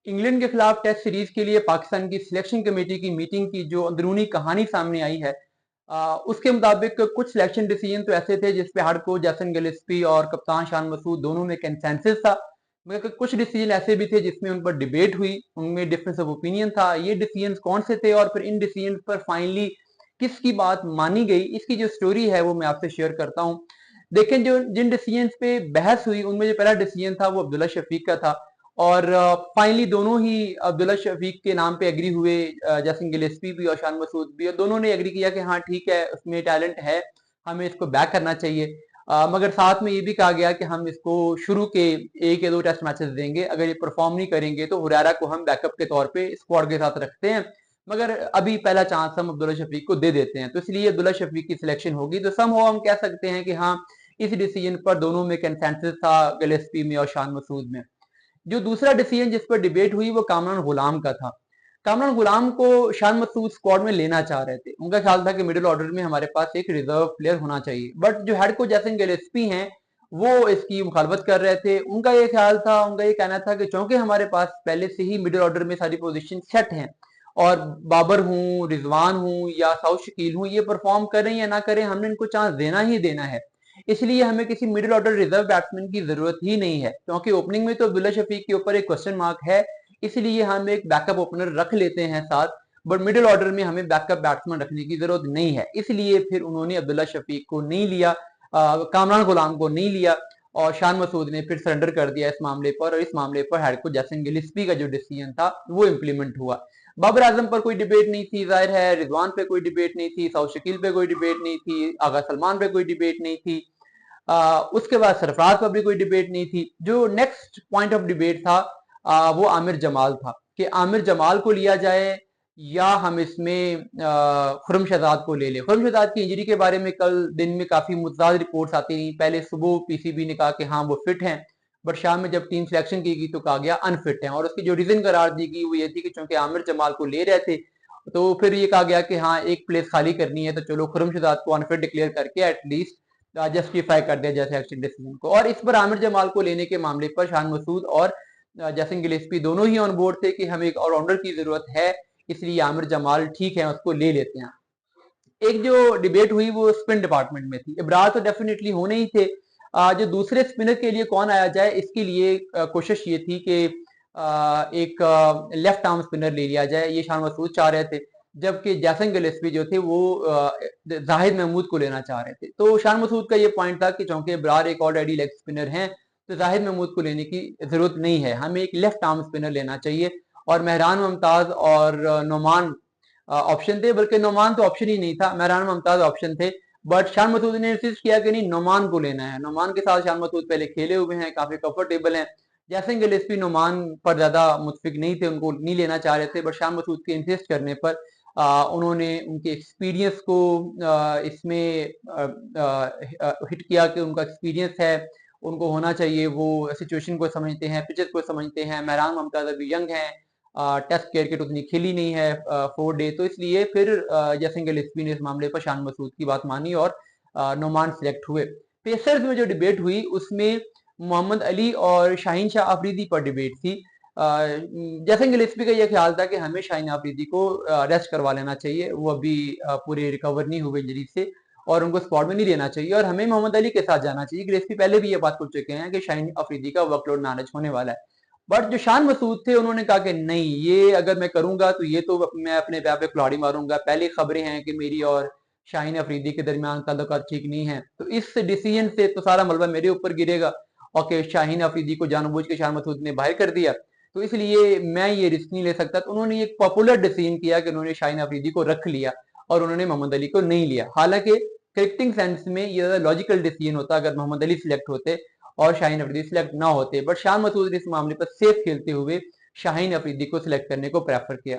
England के खिलाफ test series के लिए पाकिस्तान की सिलेक्शन कमेटी की मीटिंग की जो अंदरूनी कहानी सामने आई है, उसके मुताबिक कुछ सिलेक्शन डिसीजन तो ऐसे थे जिसपे हेड कोच जैसन गिलेस्पी और कप्तान शान मसूद दोनों में कंसेंसस था, मगर कुछ डिसीजन ऐसे भी थे जिसमें उन पर डिबेट हुई, उनमें डिफरेंस ऑफ ओपिनियन था। ये डिसीजन कौन से थे और फिर इन डिसीजन पर फाइनली किसकी बात मानी गई, इसकी जो स्टोरी है वो मैं आपसे शेयर करता हूँ। देखें, जो जिन डिसीजन पे बहस हुई उनमें जो पहला डिसीजन था वो अब्दुल्ला शफीक का था, और फाइनली दोनों ही अब्दुल्ला शफीक के नाम पे एग्री हुए, जैसन गिलेस्पी भी और शान मसूद भी, और दोनों ने एग्री किया कि हाँ ठीक है, उसमें टैलेंट है, हमें इसको बैक करना चाहिए। मगर साथ में ये भी कहा गया कि हम इसको शुरू के 1 या 2 टेस्ट मैचेस देंगे, अगर ये परफॉर्म नहीं करेंगे तो हुरैरा को हम बैकअप के तौर पे स्क्वाड के साथ रखते हैं, मगर अभी पहला चांस हम अब्दुल्ला शफीक को दे देते हैं। तो इसलिए अब्दुल्ला शफीक की सिलेक्शन होगी। तो समहाउ हम कह सकते हैं कि हाँ, इस डिसीजन पर दोनों में कंसेंसस था, गिलेस्पी में और शान मसूद में। जो दूसरा डिसीजन जिस पर डिबेट हुई वो कामरान गुलाम का था। कामरान गुलाम को शान मसूद स्क्वाड में लेना चाह रहे थे। उनका ख्याल था कि मिडिल ऑर्डर में हमारे पास एक रिजर्व प्लेयर होना चाहिए, बट जो हेड कोच जैसन गिलेस्पी हैं वो इसकी मुखालफत कर रहे थे। उनका ये ख्याल था, उनका ये कहना था कि चूंकि हमारे पास पहले से ही मिडिल ऑर्डर में सारी पोजीशन सेट हैं, और बाबर हूँ, रिजवान हूँ या साउथ शकील हूँ, ये परफॉर्म करें या ना करें, हमने इनको चांस देना ही देना है। इसलिए हमें किसी मिडिल ऑर्डर रिजर्व बैट्समैन की जरूरत ही नहीं है, क्योंकि ओपनिंग में तो अब्दुल्ला शफीक के ऊपर एक क्वेश्चन मार्क है। इसलिए हम एक बैकअप ओपनर रख लेते हैं साथ, बट मिडिल ऑर्डर में हमें बैकअप बैट्समैन रखने की जरूरत नहीं है। इसलिए फिर उन्होंने अब्दुल्ला शफीक को नहीं लिया, कामरान गुलाम को नहीं लिया, और शान मसूद ने फिर सरेंडर कर दिया इस मामले पर, और इस मामले पर हेड कोच जैसन गिलिस्पी का जो डिसीजन था वो इम्प्लीमेंट हुआ। बाबर आजम पर कोई डिबेट नहीं थी, जाहिर है, रिजवान पे कोई डिबेट नहीं थी, साउथ शकील पे कोई डिबेट नहीं थी, आगा सलमान पे कोई डिबेट नहीं थी, उसके बाद सरफराज पर भी कोई डिबेट नहीं थी। जो नेक्स्ट पॉइंट ऑफ डिबेट था वो आमिर जमाल था, कि आमिर जमाल को लिया जाए या हम इसमें खुरम शहजाद को ले लें। खुरम शहजाद की इंजरी के बारे में कल दिन में काफी मुतज़ाद रिपोर्ट्स आती रही। पहले सुबह पीसीबी ने कहा कि हाँ वो फिट हैं, बट शाम में जब टीम सिलेक्शन की गई तो कहा गया अनफिट है, और उसकी जो रीजन करार दी गई वो ये थी कि चूंकि आमिर जमाल को ले रहे थे तो फिर ये कहा गया कि हाँ एक प्लेस खाली करनी है, तो चलो खुरम शहजाद को अनफिट डिक्लेयर करके एटलीस्ट जस्टिफाई कर दिया जैसे एक्शन डिसीजन को। और इस पर आमिर जमाल को लेने के मामले पर शान मसूद और जैसन गिलेस्पी दोनों ही ऑन बोर्ड थे कि हमें एक ऑलराउंडर की जरूरत है, इसलिए आमिर जमाल ठीक है, उसको ले लेते हैं। एक जो डिबेट हुई वो स्पिन डिपार्टमेंट में थी। इब्रार तो डेफिनेटली होने ही थे। जो दूसरे स्पिनर के लिए कौन आया जाए, इसके लिए कोशिश ये थी कि एक लेफ्ट आर्म स्पिनर ले लिया जाए, ये शान मसूद चाह रहे थे, जबकि जैसन गिलेस्पी जो थे वो जाहिद महमूद को लेना चाह रहे थे। तो शान मसूद का ये पॉइंट था कि चूंकि इब्रार एक ऑलरेडी लेग स्पिनर हैं, तो जाहिद महमूद को लेने की जरूरत नहीं है, हमें एक लेफ्ट आर्म स्पिनर लेना चाहिए। और मेहरान मुमताज और नोमान ऑप्शन थे, बल्कि नोमान तो ऑप्शन ही नहीं था, मेहरान मुमताज ऑप्शन थे। बट शान मसूद ने इंसिस्ट किया कि नहीं, नोमान को लेना है। नोमान के साथ शान मसूद पहले खेले हुए हैं, काफी कंफर्टेबल हैं। जैसन गिलेस्पी नोमान पर ज्यादा मुतफिक नहीं थे, उनको नहीं लेना चाह रहे थे, बट शान मसूद के इंसिस्ट करने पर उन्होंने उनके एक्सपीरियंस को इसमें हिट किया कि उनका एक्सपीरियंस है, उनको होना चाहिए, वो सिचुएशन को समझते हैं, पिचेस को समझते हैं। मेहरान मुमताज अभी यंग हैं, टेस्ट क्रिकेट उतनी खेली नहीं है 4 डे, तो इसलिए फिर जैसन गिलेस्पी ने इस मामले पर शान मसूद की बात मानी और नोमान सिलेक्ट हुए। पेसर्स में जो डिबेट हुई उसमें मोहम्मद अली और शाहीन शाह अफरीदी पर डिबेट थी। जैसन गिलेस्पी का यह ख्याल था कि हमें शाहीन अफरीदी को रेस्ट करवा लेना चाहिए, वो अभी पूरे रिकवर नहीं हुए इंजरी से, और उनको स्क्वाड में नहीं लेना चाहिए, और हमें मोहम्मद अली के साथ जाना चाहिए। गिलेस्पी पहले भी ये बात कर चुके हैं कि शाहीन अफरीदी का वर्कलोड मैनेज होने वाला है। बट जो शान मसूद थे उन्होंने कहा कि नहीं, ये अगर मैं करूंगा तो ये तो मैं अपने पैर पे कुल्हाड़ी मारूंगा। पहले खबरें हैं कि मेरी और शाहीन अफरीदी के दरमियान ताल्लुकात ठीक नहीं है, तो इस डिसीजन से तो सारा मलबा मेरे ऊपर गिरेगा, और कि शाहीन अफरीदी को जानबूझ के शान मसूद ने बाहर कर दिया, तो इसलिए मैं ये रिस्क नहीं ले सकता। तो उन्होंने एक पॉपुलर डिसीजन किया कि उन्होंने शाहीन अफरीदी को रख लिया और उन्होंने मोहम्मद अली को नहीं लिया। हालांकि क्रिकेटिंग सेंस में ये ज्यादा लॉजिकल डिसीजन होता अगर मोहम्मद अली सिलेक्ट होते और शाहीन अफरीदी सिलेक्ट ना होते, बट शान मसूद ने इस मामले पर सेफ खेलते हुए शाहीन अफरीदी को सिलेक्ट करने को प्रेफर किया।